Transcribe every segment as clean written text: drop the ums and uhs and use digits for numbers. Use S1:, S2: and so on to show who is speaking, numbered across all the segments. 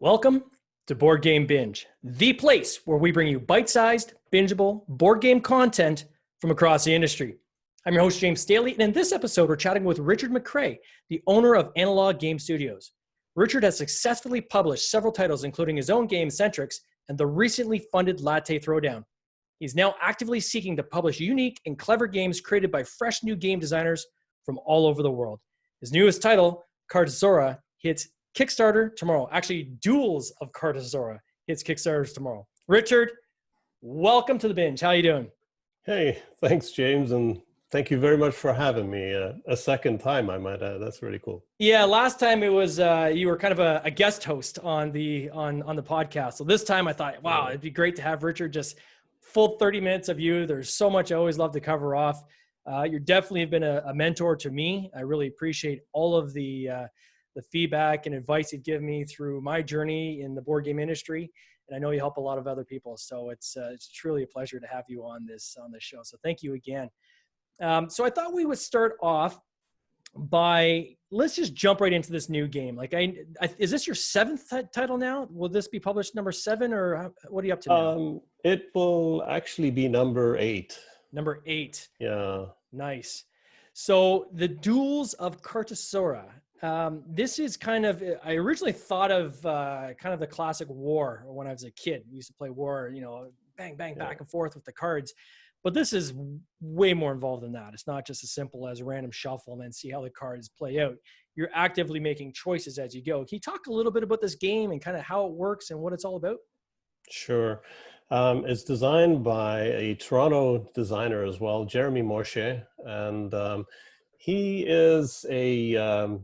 S1: Welcome to Board Game Binge, the place where we bring you bite-sized, bingeable board game content from across the industry. I'm your host, James Staley, and in this episode, we're chatting with Richard MacRae, the owner of Analog Game Studios. Richard has successfully published several titles, including his own game, Centrix, and the recently funded Latte Throwdown. He's now actively seeking to publish unique and clever games created by fresh new game designers from all over the world. His newest title, Cartisora, hits Kickstarter tomorrow. Actually, Duels of Cartosaura hits Kickstarter tomorrow. Richard, welcome to the binge. How are you doing?
S2: Hey, thanks, James, and thank you very much for having me a second time, I might add. That's really cool.
S1: Yeah, last time it was you were kind of a guest host on the podcast. So this time I thought, wow, it'd be great to have Richard, just full 30 minutes of you. There's so much I always love to cover off. You definitely have been a mentor to me. I really appreciate all of the feedback and advice you've given me through my journey in the board game industry. And I know you help a lot of other people. So it's truly a pleasure to have you on this show. So thank you again. So I thought we would start off by, let's just jump right into this new game. Like, is this your seventh title now? Will this be published number 7, or what are you up to now?
S2: It will actually be number 8.
S1: Number 8.
S2: Yeah.
S1: Nice. So the Duels of Cartosaura. This is kind of, I originally thought of kind of the classic war when I was a kid. We used to play war, bang, bang, back and forth with the cards. But this is way more involved than that. It's not just as simple as a random shuffle and then see how the cards play out. You're actively making choices as you go. Can you talk a little bit about this game and kind of how it works and what it's all about?
S2: Sure. It's designed by a Toronto designer as well, Jeremy Morche. And he is a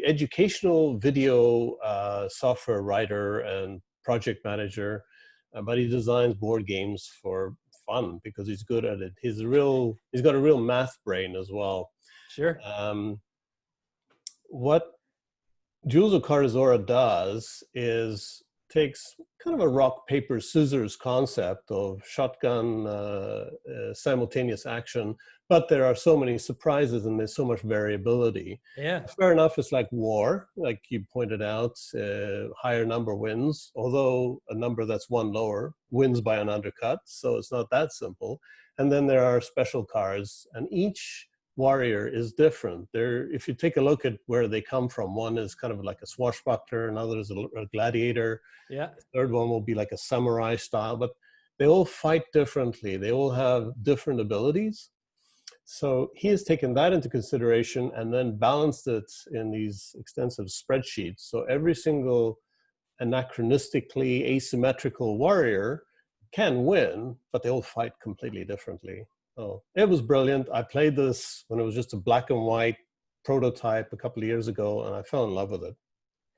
S2: educational video software writer and project manager, but he designs board games for fun because he's good at it. He's got a real math brain as well.
S1: Sure.
S2: What Duels of Cartosaura does is takes kind of a rock, paper, scissors concept of shotgun simultaneous action, but there are so many surprises and there's so much variability.
S1: Yeah.
S2: Fair enough, it's like war, like you pointed out, higher number wins, although a number that's one lower wins by an undercut, so it's not that simple. And then there are special cards, and each warrior is different. If you take a look at where they come from, one is kind of like a swashbuckler, another is a gladiator.
S1: Yeah.
S2: The third one will be like a samurai style, but they all fight differently. They all have different abilities. So he has taken that into consideration and then balanced it in these extensive spreadsheets. So every single anachronistically asymmetrical warrior can win, but they all fight completely differently. Oh, it was brilliant. I played this when it was just a black and white prototype a couple of years ago, and I fell in love with it.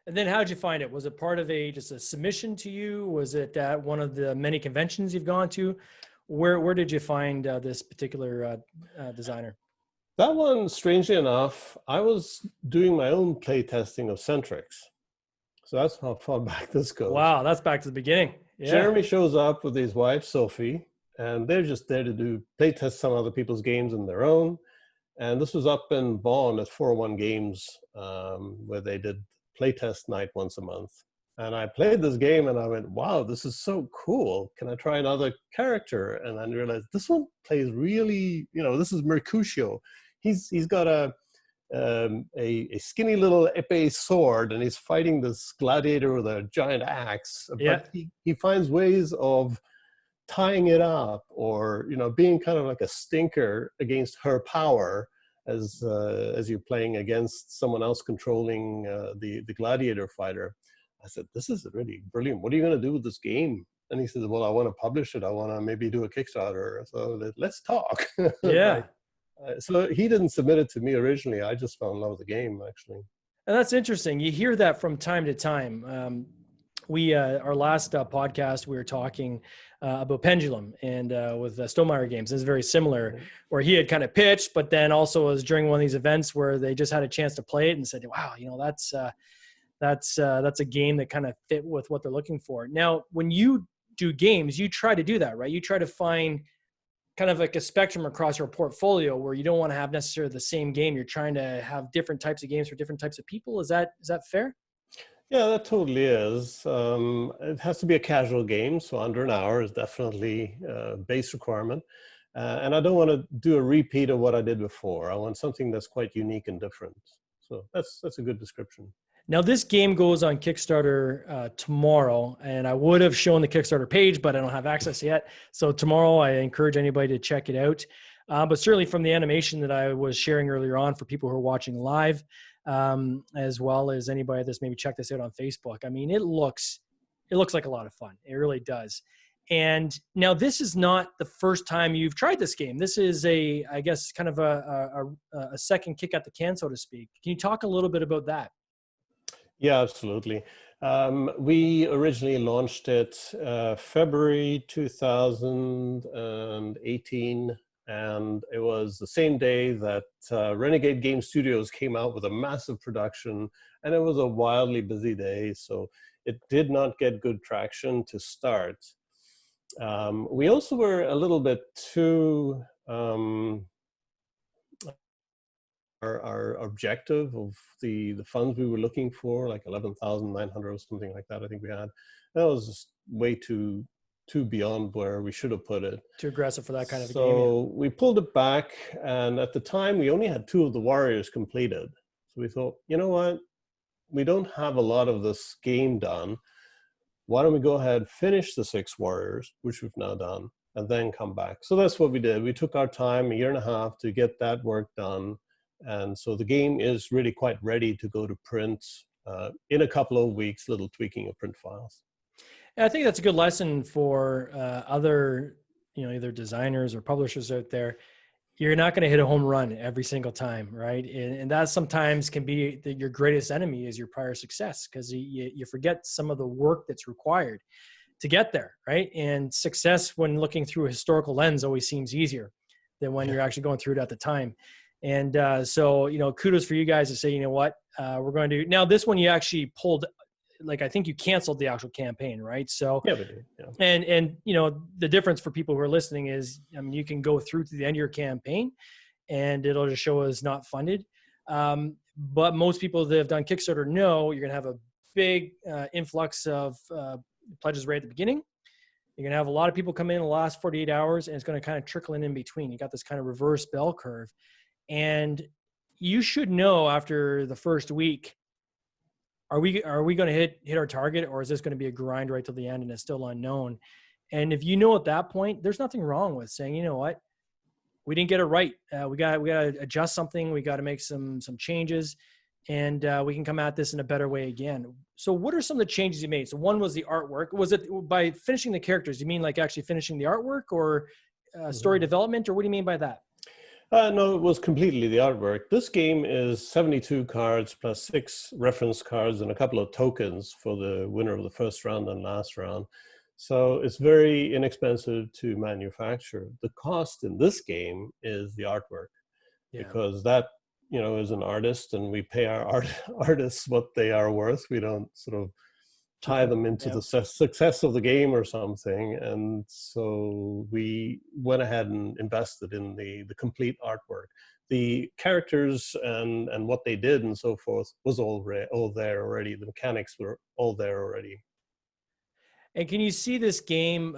S1: And then how'd you find it? Was it part of just a submission to you? Was it at one of the many conventions you've gone to? Where did you find this particular designer?
S2: That one, strangely enough, I was doing my own play testing of Centrix. So that's how far back this goes.
S1: Wow, that's back to the beginning. Yeah.
S2: Jeremy shows up with his wife, Sophie, and they're just there to play test some other people's games in their own. And this was up in Vaughan at 401 Games, where they did playtest night once a month. And I played this game and I went, wow, this is so cool. Can I try another character? And I realized this one plays really, this is Mercutio. He's got a skinny little épée sword, and he's fighting this gladiator with a giant axe.
S1: Yeah.
S2: But he finds ways of tying it up, or being kind of like a stinker against her power as you're playing against someone else controlling the gladiator fighter. I said, this is really brilliant. What are you going to do with this game? And he said, well, I want to publish it. I want to maybe do a Kickstarter. So let's talk.
S1: Yeah.
S2: So he didn't submit it to me originally. I just fell in love with the game, actually.
S1: And that's interesting. You hear that from time to time. Our last podcast, we were talking about Pendulum and with Stonemeyer Games. It's very similar, where he had kind of pitched, but then also was during one of these events where they just had a chance to play it and said, wow, that's a game that kind of fit with what they're looking for. Now, when you do games, you try to do that, right? You try to find kind of like a spectrum across your portfolio where you don't want to have necessarily the same game. You're trying to have different types of games for different types of people. Is that fair?
S2: Yeah, that totally is. It has to be a casual game, so under an hour is definitely a base requirement. And I don't want to do a repeat of what I did before. I want something that's quite unique and different. So that's a good description.
S1: Now, this game goes on Kickstarter tomorrow, and I would have shown the Kickstarter page, but I don't have access yet. So tomorrow, I encourage anybody to check it out. But certainly from the animation that I was sharing earlier on for people who are watching live, as well as anybody that's maybe checked this out on Facebook, I mean, it looks like a lot of fun. It really does. And now this is not the first time you've tried this game. This is I guess, kind of a second kick at the can, so to speak. Can you talk a little bit about that?
S2: Yeah, absolutely. We originally launched it February 2018, and it was the same day that Renegade Game Studios came out with a massive production, and it was a wildly busy day, so it did not get good traction to start. We also were a little bit too our objective of the funds we were looking for, like 11,900 or something like that. I think we had, that was just way too beyond where we should have put it.
S1: Too aggressive for that kind of a game.
S2: So we pulled it back, and at the time we only had 2 of the warriors completed. So we thought, you know what, we don't have a lot of this game done. Why don't we go ahead, finish the 6 warriors, which we've now done, and then come back. So that's what we did. We took our time, a year and a half, to get that work done. And so the game is really quite ready to go to print in a couple of weeks, little tweaking of print files.
S1: And I think that's a good lesson for other, either designers or publishers out there. You're not going to hit a home run every single time, right? And that sometimes can be your greatest enemy is your prior success, because you forget some of the work that's required to get there, right? And success when looking through a historical lens always seems easier than when you're actually going through it at the time. And so, kudos for you guys to say, you know what, we're going to do. Now, this one you actually pulled, like, I think you canceled the actual campaign, right? So,
S2: yeah, we did. Yeah.
S1: And the difference for people who are listening is, I mean, you can go through to the end of your campaign and it'll just show as not funded. But most people that have done Kickstarter know you're going to have a big influx of pledges right at the beginning. You're going to have a lot of people come in the last 48 hours, and it's going to kind of trickle in between. You got this kind of reverse bell curve. And you should know after the first week, are we going to hit our target, or is this going to be a grind right till the end and it's still unknown? And if you know at that point, there's nothing wrong with saying, you know what, we didn't get it right. We got to adjust something. We got to make some changes, and we can come at this in a better way again. So what are some of the changes you made? So one was the artwork. Was it by finishing the characters? You mean like actually finishing the artwork, or story development, or what do you mean by that?
S2: No, it was completely the artwork. This game is 72 cards plus 6 reference cards and a couple of tokens for the winner of the first round and last round. So it's very inexpensive to manufacture. The cost in this game is the artwork, because that, is an artist, and we pay our artists what they are worth. We don't sort of tie them into the success of the game or something. And so we went ahead and invested in the complete artwork. The characters and what they did and so forth was all there already. The mechanics were all there already.
S1: And can you see this game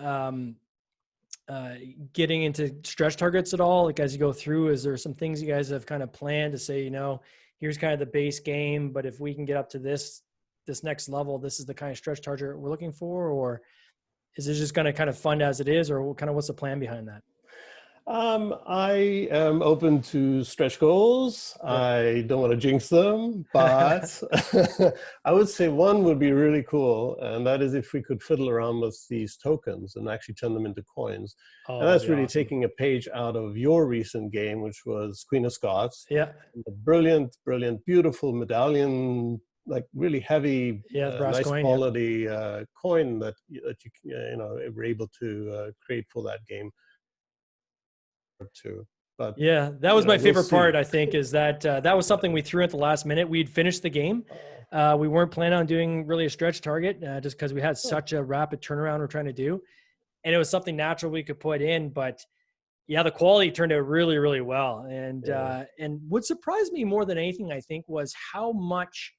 S1: getting into stretch targets at all? Like, as you go through, is there some things you guys have kind of planned to say, here's kind of the base game, but if we can get up to this next level, this is the kind of stretch target we're looking for? Or is it just going to kind of fund as it is, or what's the plan behind that?
S2: I am open to stretch goals. Yeah. I don't want to jinx them, but I would say one would be really cool, and that is if we could fiddle around with these tokens and actually turn them into coins. And that's really awesome. Taking a page out of your recent game, which was Queen of Scots.
S1: Yeah.
S2: A brilliant, beautiful medallion, like really heavy, nice coin, quality coin that you were able to create for that game. Too. But
S1: yeah, that was my favorite part, I think, is that that was something we threw at the last minute. We'd finished the game. We weren't planning on doing really a stretch target just because we had such a rapid turnaround we're trying to do. And it was something natural we could put in. But yeah, the quality turned out really, really well. And what surprised me more than anything, I think, was how much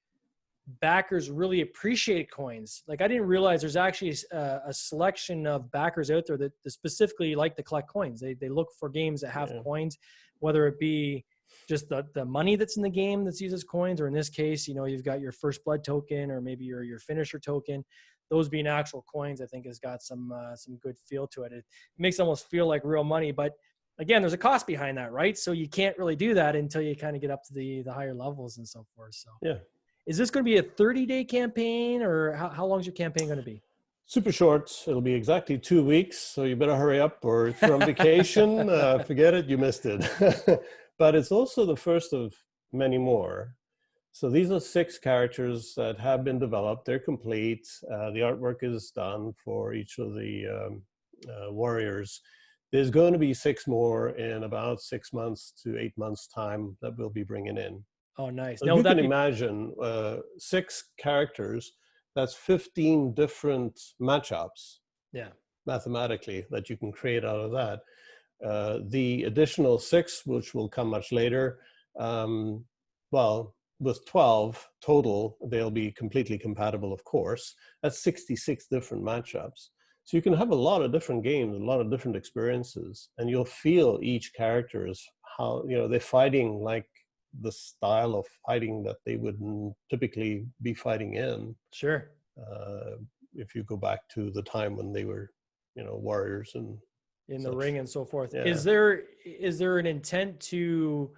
S1: backers really appreciate coins. Like I didn't realize there's actually a selection of backers out there that specifically like to collect coins. They look for games that have coins, whether it be just the money that's in the game that's used as coins, or in this case, you know, you've got your first blood token or maybe your finisher token. Those being actual coins, I think has got some good feel to it. It makes it almost feel like real money, but again, there's a cost behind that, right? So you can't really do that until you kind of get up to the higher levels and so forth. So
S2: yeah.
S1: is this going to be a 30-day campaign, or how long is your campaign going to be?
S2: Super short. It'll be exactly 2 weeks, so you better hurry up, or if you're on vacation, forget it, you missed it. But it's also the first of many more. So these are 6 characters that have been developed. They're complete. The artwork is done for each of the warriors. There's going to be 6 more in about 6 months to 8 months time that we'll be bringing in.
S1: Oh, nice.
S2: So you can imagine 6 characters, that's 15 different matchups.
S1: Yeah.
S2: Mathematically, that you can create out of that. The additional 6, which will come much later, well, with 12 total, they'll be completely compatible, of course. That's 66 different matchups. So you can have a lot of different games, a lot of different experiences, and you'll feel each character is how, you know, they're fighting like the style of fighting that they would typically be fighting in.
S1: Sure.
S2: If you go back to the time when they were, you know, warriors and
S1: in the ring and so forth.
S2: Yeah.
S1: Is there an intent to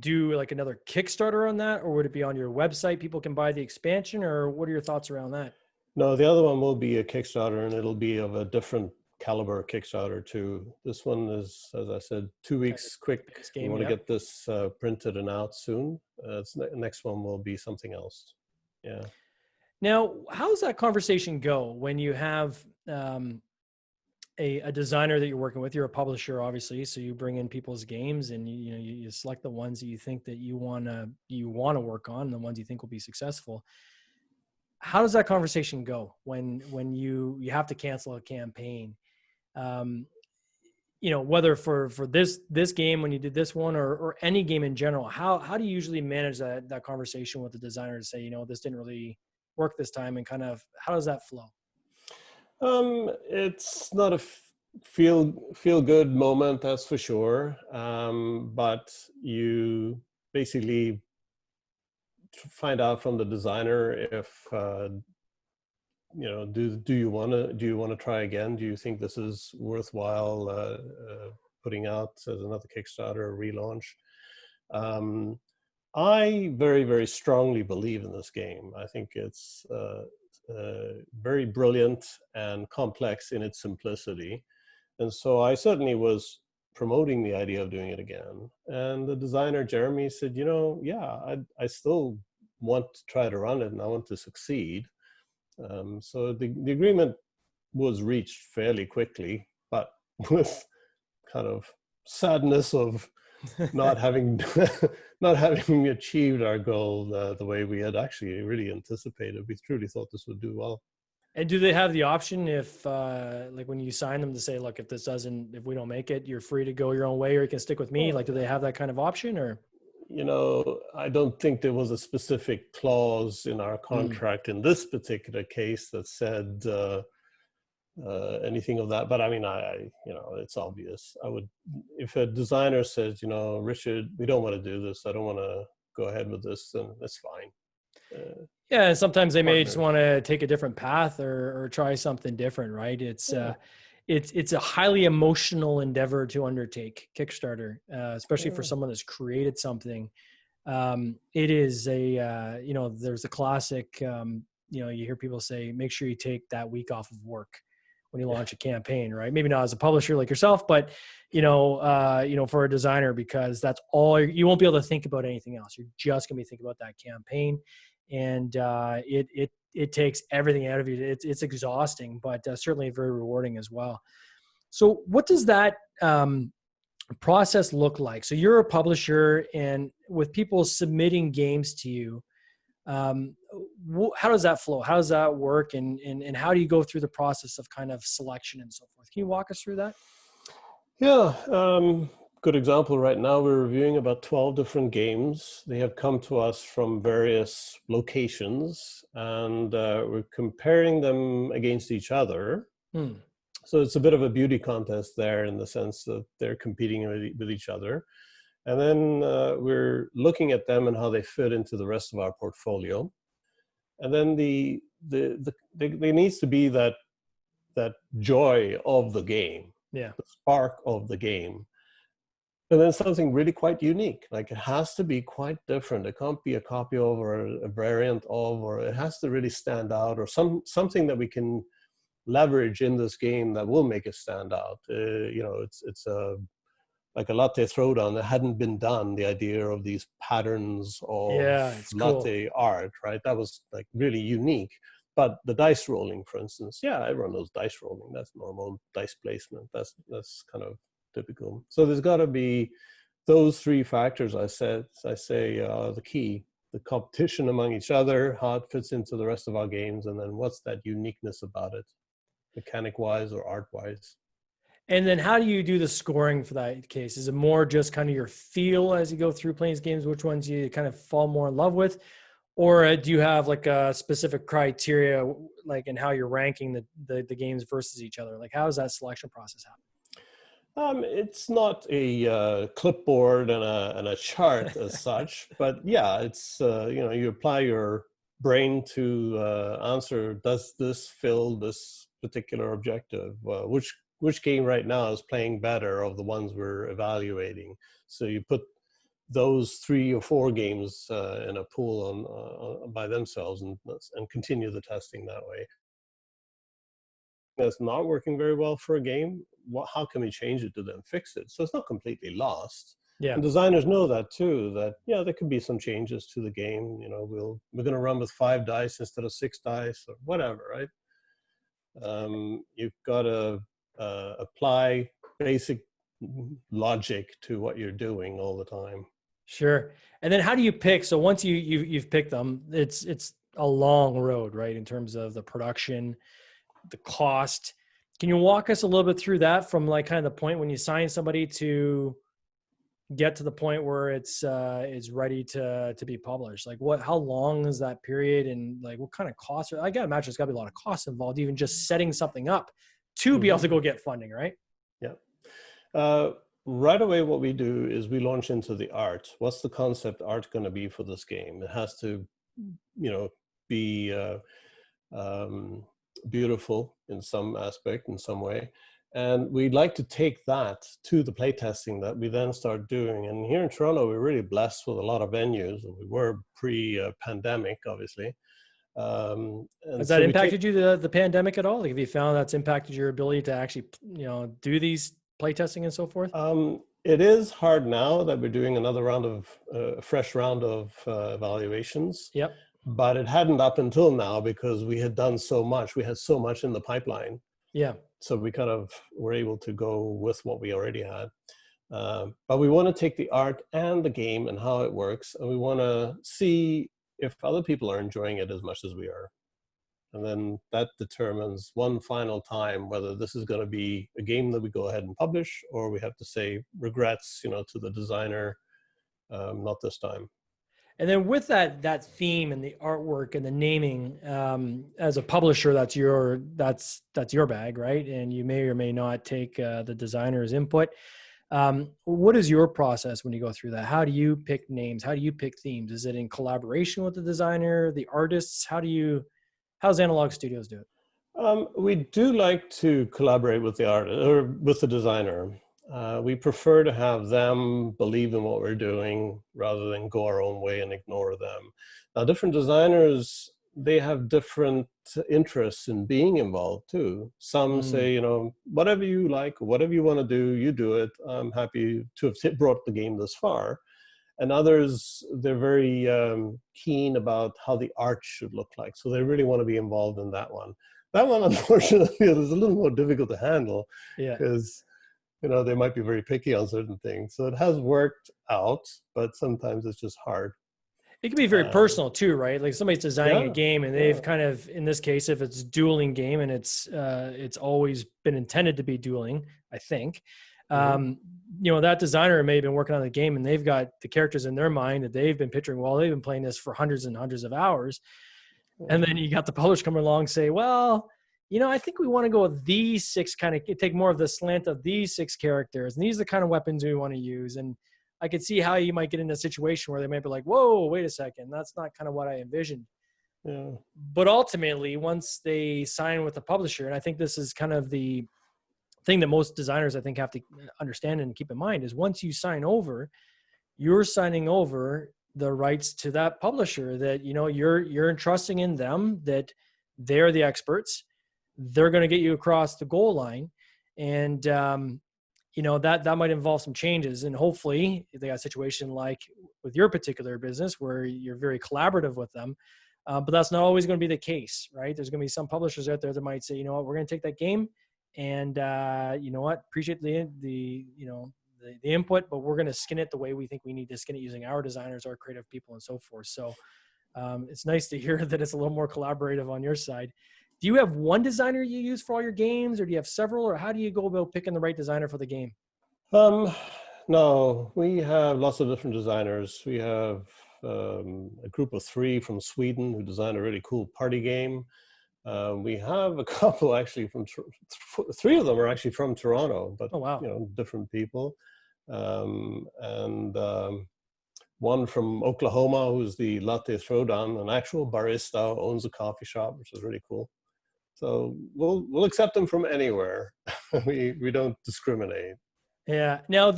S1: do like another Kickstarter on that, or would it be on your website? People can buy the expansion, or what are your thoughts around that?
S2: No, the other one will be a Kickstarter, and it'll be of a different caliber Kickstarter too. This one is, as I said, 2 weeks quick. We want to get this printed and out soon. The next one will be something else. Yeah.
S1: Now, how does that conversation go when you have a designer that you're working with? You're a publisher, obviously, so you bring in people's games, and you select the ones that you think that you wanna work on, and the ones you think will be successful. How does that conversation go when you have to cancel a campaign? You know, whether for this game when you did this one, or any game in general, how do you usually manage that conversation with the designer to say, you know, this didn't really work this time, and kind of how does that flow?
S2: It's not a feel good moment, that's for sure. But you basically find out from the designer if you know, do you want to try again? Do you think this is worthwhile putting out as another Kickstarter or relaunch? I very, very strongly believe in this game. I think it's very brilliant and complex in its simplicity. And so I certainly was promoting the idea of doing it again. And the designer, Jeremy, said, you know, yeah, I still want to try to run it, and I want to succeed. So the agreement was reached fairly quickly, but with kind of sadness of not having achieved our goal the way we had actually really anticipated. We truly thought this would do well.
S1: And do they have the option, if like when you sign them, to say, look, if we don't make it, you're free to go your own way, or you can stick with me? Like, do they have that kind of option? Or,
S2: you know, I don't think there was a specific clause in our contract in this particular case that said anything of that. But I mean, you know, it's obvious. I would, if a designer says, you know, Richard, we don't want to do this, I don't want to go ahead with this, then that's fine.
S1: Yeah, and sometimes they may just want to take a different path or try something different, right? It's a highly emotional endeavor to undertake, Kickstarter, especially for someone that's created something. It is you know, there's a classic, you know, you hear people say, make sure you take that week off of work when you launch a campaign, right? Maybe not as a publisher like yourself, but you know, for a designer, because that's all you won't be able to think about anything else. You're just gonna be thinking about that campaign, and it takes everything out of you. It's exhausting, but certainly very rewarding as well. So, what does that process look like? So, you're a publisher, and with people submitting games to you, how does that flow? How does that work? And how do you go through the process of kind of selection and so forth? Can you walk us through that?
S2: Yeah, good example right now, we're reviewing about 12 different games. They have come to us from various locations, and we're comparing them against each other.
S1: Hmm.
S2: So it's a bit of a beauty contest there in the sense that they're competing with each other. And then we're looking at them and how they fit into the rest of our portfolio. And then there needs to be that joy of the game,
S1: Yeah.
S2: the spark of the game. And then something really quite unique. Like it has to be quite different. It can't be a copy of or a variant of, or it has to really stand out, or something that we can leverage in this game that will make it stand out. It's like a Latte Throwdown that hadn't been done. The idea of these patterns of
S1: Yeah, it's cool.
S2: latte art, right? That was like really unique. But the dice rolling, for instance, yeah, everyone knows dice rolling. That's normal dice placement. That's kind of typical. So there's got to be those three factors. I say the key: the competition among each other, how it fits into the rest of our games, and then what's that uniqueness about it, mechanic-wise or art-wise.
S1: And then how do you do the scoring for that case? Is it more just kind of your feel as you go through playing these games, which ones you kind of fall more in love with? Or do you have like a specific criteria, like in how you're ranking the games versus each other? Like how does that selection process happen?
S2: It's not a clipboard and a chart as such, but yeah, it's you apply your brain to answer, does this fill this particular objective? Which game right now is playing better of the ones we're evaluating? So you put those 3 or 4 games in a pool on by themselves and continue the testing that way. That's not working very well for a game, how can we change it to then fix it? So it's not completely lost.
S1: Yeah.
S2: And designers know that too, that, yeah, there could be some changes to the game. We're going to run with 5 dice instead of 6 dice or whatever, right? You've got to apply basic logic to what you're doing all the time.
S1: Sure. And then how do you pick? So once you've picked them, it's a long road, right? In terms of the production, the cost. Can you walk us a little bit through that from like kind of the point when you sign somebody to get to the point where it's ready to be published? Like how long is that period, and like what kind of costs I gotta imagine there's gotta be a lot of costs involved, even just setting something up to be able to go get funding, right?
S2: Yeah. Right away, what we do is we launch into the art. What's the concept art going to be for this game? It has to, be beautiful in some aspect, in some way. And we'd like to take that to the playtesting that we then start doing. And here in Toronto, we're really blessed with a lot of venues. We were pre-pandemic, obviously.
S1: Has that impacted you, the pandemic, at all? Like, have you found that's impacted your ability to actually, do these playtesting and so forth?
S2: It is hard now that we're doing another fresh round of evaluations.
S1: Yep.
S2: But it hadn't up until now because we had done so much. We had so much in the pipeline.
S1: Yeah.
S2: So we kind of were able to go with what we already had. But we want to take the art and the game and how it works, and we want to see if other people are enjoying it as much as we are. And then that determines one final time whether this is going to be a game that we go ahead and publish, or we have to say regrets, to the designer, not this time.
S1: And then with that theme and the artwork and the naming, as a publisher, that's your bag, right? And you may or may not take the designer's input. What is your process when you go through that? How do you pick names? How do you pick themes? Is it in collaboration with the designer, the artists? How's Analog Studios do it?
S2: We do like to collaborate with the artist or with the designer. We prefer to have them believe in what we're doing rather than go our own way and ignore them. Now, different designers, they have different interests in being involved too. Some say, whatever you like, whatever you want to do, you do it. I'm happy to have brought the game this far. And others, they're very keen about how the art should look like. So they really want to be involved in that one. That one, unfortunately, is a little more difficult to handle.
S1: Yeah.
S2: Because they might be very picky on certain things. So it has worked out, but sometimes it's just hard.
S1: It can be very personal too, right? Like somebody's designing a game and they've kind of, in this case, if it's a dueling game and it's always been intended to be dueling, I think, You know, that designer may have been working on the game and they've got the characters in their mind that they've been picturing while they've been playing this for hundreds and hundreds of hours. And then you got the publisher come along, say, well, you know, I think we want to go with these 6 kind of take more of the slant of these 6 characters. And these are the kind of weapons we want to use. And I could see how you might get in a situation where they might be like, whoa, wait a second. That's not kind of what I envisioned.
S2: Yeah.
S1: But ultimately, once they sign with the publisher, and I think this is kind of the thing that most designers, I think, have to understand and keep in mind, is once you sign over, you're signing over the rights to that publisher, that, you know, you're entrusting in them that they're the experts. They're going to get you across the goal line. And, you know, that might involve some changes. And hopefully they got a situation like with your particular business where you're very collaborative with them. But that's not always going to be the case, right? There's going to be some publishers out there that might say, you know what, we're going to take that game and, you know what, appreciate the input, but we're going to skin it the way we think we need to skin it using our designers, our creative people, and so forth. So it's nice to hear that it's a little more collaborative on your side. Do you have one designer you use for all your games, or do you have several, or how do you go about picking the right designer for the game?
S2: No, we have lots of different designers. We have a group of 3 from Sweden who designed a really cool party game. We have a couple actually from 3 of them are actually from Toronto, but
S1: oh, wow.
S2: You know, different people. One from Oklahoma, who's the Latte Throwdown, an actual barista, owns a coffee shop, which is really cool. So we'll accept them from anywhere. we don't discriminate.
S1: Yeah. Now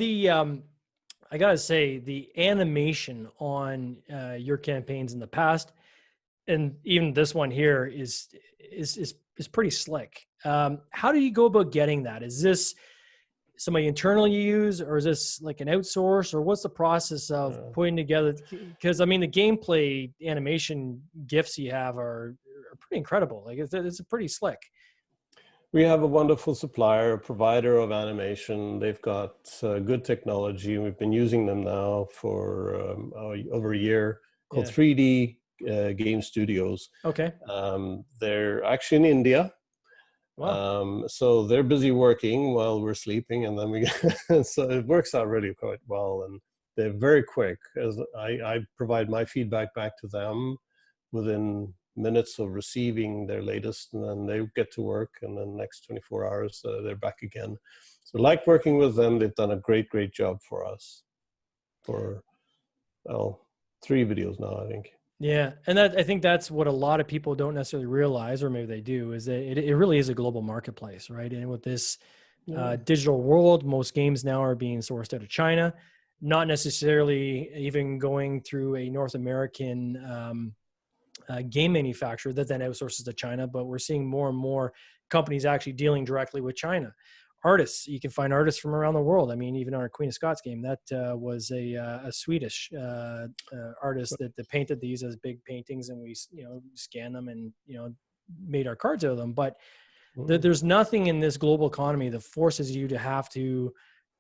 S1: I gotta say, the animation on your campaigns in the past, and even this one here, is pretty slick. How do you go about getting that? Is this somebody internal you use, or is this like an outsource, or what's the process of putting together? Because I mean, the gameplay animation GIFs you have are pretty incredible. Like it's pretty slick.
S2: We have a wonderful supplier, a provider of animation. They've got good technology. We've been using them now for over a year, called 3D Game Studios.
S1: Okay.
S2: They're actually in India.
S1: Wow.
S2: So they're busy working while we're sleeping, and then so it works out really quite well. And they're very quick, as I provide my feedback back to them within minutes of receiving their latest, and then they get to work, and then next 24 hours they're back again. So like working with them. They've done a great job for us for 3 videos now, I think.
S1: Yeah. And I think that's what a lot of people don't necessarily realize, or maybe they do, is that it really is a global marketplace, right? And with this digital world, most games now are being sourced out of China, not necessarily even going through a North American game manufacturer that then outsources to China, but we're seeing more and more companies actually dealing directly with China. Artists, you can find artists from around the world. I mean, even our Queen of Scots game, that was a Swedish artist that painted these as big paintings, and we scanned them and made our cards out of them. But there's nothing in this global economy that forces you to have to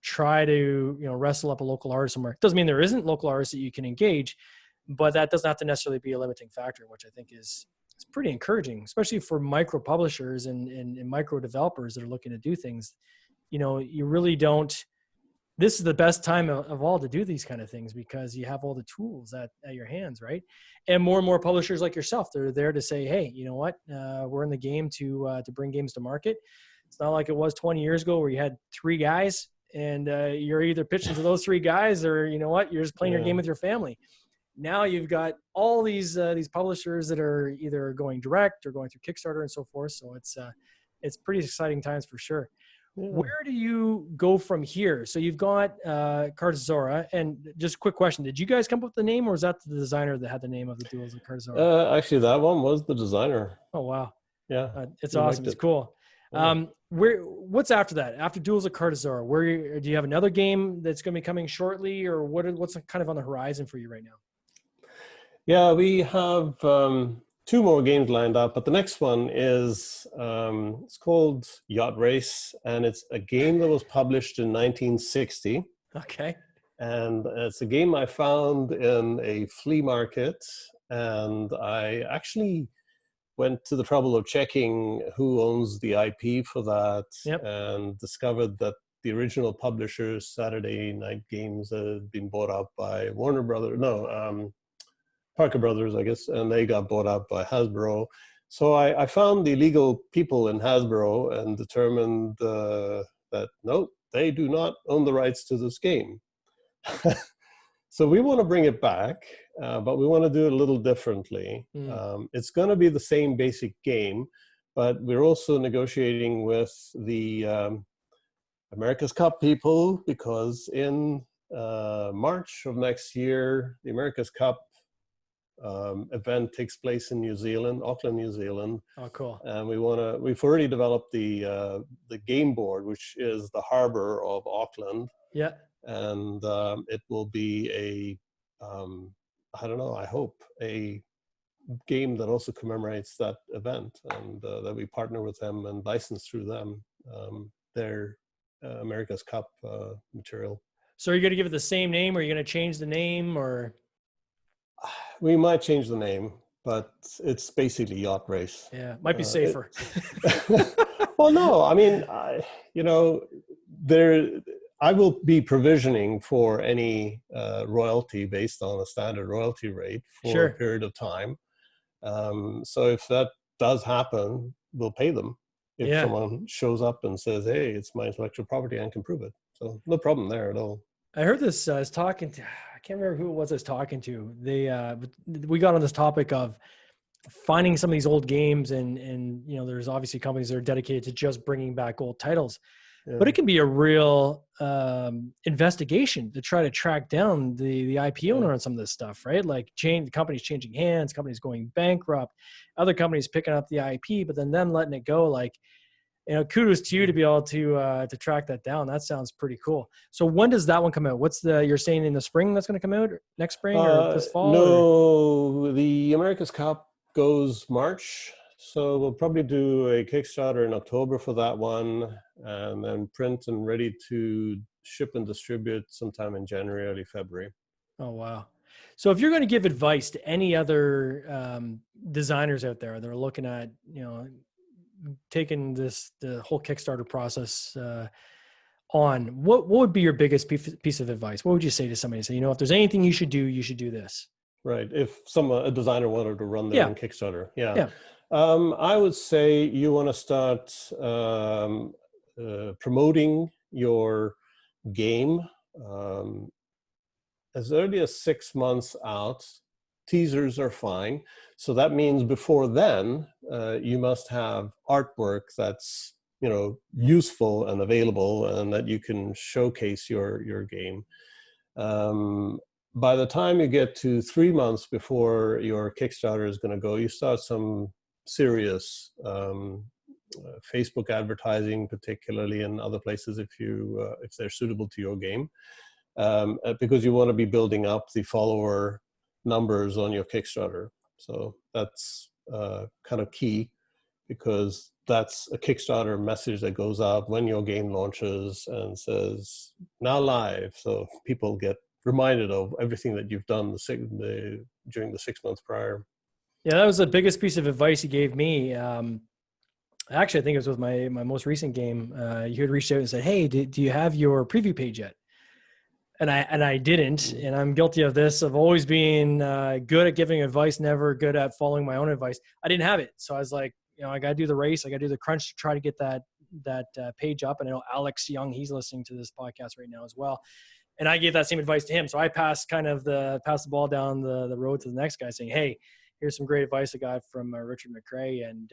S1: try to wrestle up a local artist somewhere. Doesn't mean there isn't local artists that you can engage, but that doesn't have to necessarily be a limiting factor, which I think is pretty encouraging, especially for micro publishers and micro developers that are looking to do things. You really don't, this is the best time of all to do these kind of things, because you have all the tools at your hands, right? And more publishers like yourself, they're there to say, hey, you know what, we're in the game to bring games to market. It's not like it was 20 years ago where you had 3 guys and you're either pitching to those 3 guys, or you're just playing your game with your family. Now you've got all these publishers that are either going direct or going through Kickstarter and so forth. So it's pretty exciting times for sure. Yeah. Where do you go from here? So you've got Cartisora, and just a quick question: did you guys come up with the name, or was that the designer that had the name of the Duels of Cartosaura?
S2: Actually, that one was the designer.
S1: Oh wow!
S2: Yeah,
S1: it's awesome. It's cool. Yeah. What's after that? After Duels of Cartosaura, do you have another game that's going to be coming shortly, or what's kind of on the horizon for you right now?
S2: Yeah, we have 2 more games lined up, but the next one is it's called Yacht Race, and it's a game that was published in 1960.
S1: Okay.
S2: And it's a game I found in a flea market, and I actually went to the trouble of checking who owns the IP for that, and discovered that the original publishers, Saturday Night Games, had been bought out by Warner Brothers. No, Parker Brothers, I guess, and they got bought out by Hasbro. So I found the legal people in Hasbro and determined that no, they do not own the rights to this game. So we want to bring it back, but we want to do it a little differently. It's going to be the same basic game, but we're also negotiating with the America's Cup people, because in March of next year, the America's Cup event takes place in New Zealand, Auckland, New Zealand.
S1: Oh, cool.
S2: And we've already developed the game board, which is the harbor of Auckland.
S1: Yeah.
S2: And it will be I don't know, I hope, a game that also commemorates that event, and that we partner with them and license through them their America's Cup material.
S1: So are you going to give it the same name, or are you going to change the name, or?
S2: We might change the name, but it's basically Yacht Race.
S1: Yeah, might be safer.
S2: Well, no, I mean, I will be provisioning for any royalty based on a standard royalty rate for a period of time. So if that does happen, we'll pay them if someone shows up and says, hey, it's my intellectual property and can prove it. So no problem there at all.
S1: I heard this, I was talking to, I can't remember who it was I was talking to. We got on this topic of finding some of these old games, and there's obviously companies that are dedicated to just bringing back old titles. Yeah. But it can be a real investigation to try to track down the IP owner on some of this stuff, right? Like the company's changing hands, companies going bankrupt, other companies picking up the IP, but then them letting it go. Like, kudos to you to be able to track that down. That sounds pretty cool. So when does that one come out? You're saying in the spring that's going to come out, or next spring, or this fall?
S2: No, the America's Cup goes March. So we'll probably do a Kickstarter in October for that one, and then print and ready to ship and distribute sometime in January, early February.
S1: Oh, wow. So if you're going to give advice to any other designers out there that are looking at, taking the whole Kickstarter process on, what would be your biggest piece of advice? What would you say to somebody? Say, if there's anything you should do this. Right.
S2: If a designer wanted to run their own Kickstarter. Yeah. I would say you want to start promoting your game as early as 6 months out. Teasers are fine. So that means before then, you must have artwork that's useful and available, and that you can showcase your game. By the time you get to 3 months before your Kickstarter is going to go, you start some serious Facebook advertising, particularly, in other places if they're suitable to your game, because you want to be building up the follower numbers on your Kickstarter. So that's kind of key, because that's a Kickstarter message that goes out when your game launches and says now live, so people get reminded of everything that you've done during the 6 months prior.
S1: Yeah, that was the biggest piece of advice he gave me. Actually, I think it was with my most recent game. You had reached out and said, hey, do you have your preview page yet? And I didn't, and I'm guilty of this, of always being good at giving advice, never good at following my own advice. I didn't have it. So I was like, I got to do the race. I got to do the crunch to try to get that page up. And I know Alex Young, he's listening to this podcast right now as well. And I gave that same advice to him. So I passed the ball down the road to the next guy, saying, hey, here's some great advice I got from Richard MacRae. And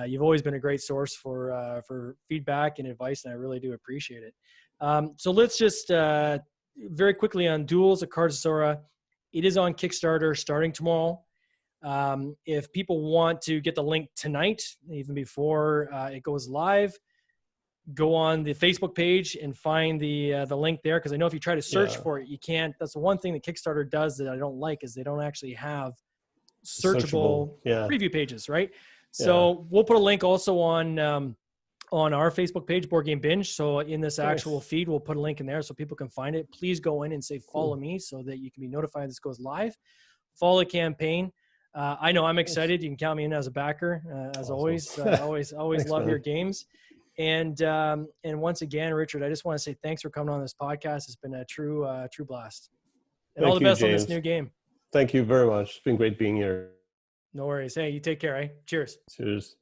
S1: you've always been a great source for feedback and advice, and I really do appreciate it. So let's just very quickly on Duels of Cartosaura. It is on Kickstarter starting tomorrow. If people want to get the link tonight, even before it goes live, go on the Facebook page and find the link there, because I know if you try to search for it, you can't. That's the one thing that Kickstarter does that I don't like, is they don't actually have searchable preview pages, right? So we'll put a link also on our Facebook page, Board Game Binge. So in this actual feed, we'll put a link in there so people can find it. Please go in and say follow me, so that you can be notified this goes live. Follow the campaign. I know I'm excited. You can count me in as a backer, as always. I always love your games. And once again, Richard, I just want to say thanks for coming on this podcast. It's been a true blast. And all the best on this new game.
S2: Thank you very much. It's been great being here.
S1: No worries. Hey, you take care, eh? Cheers.
S2: Cheers.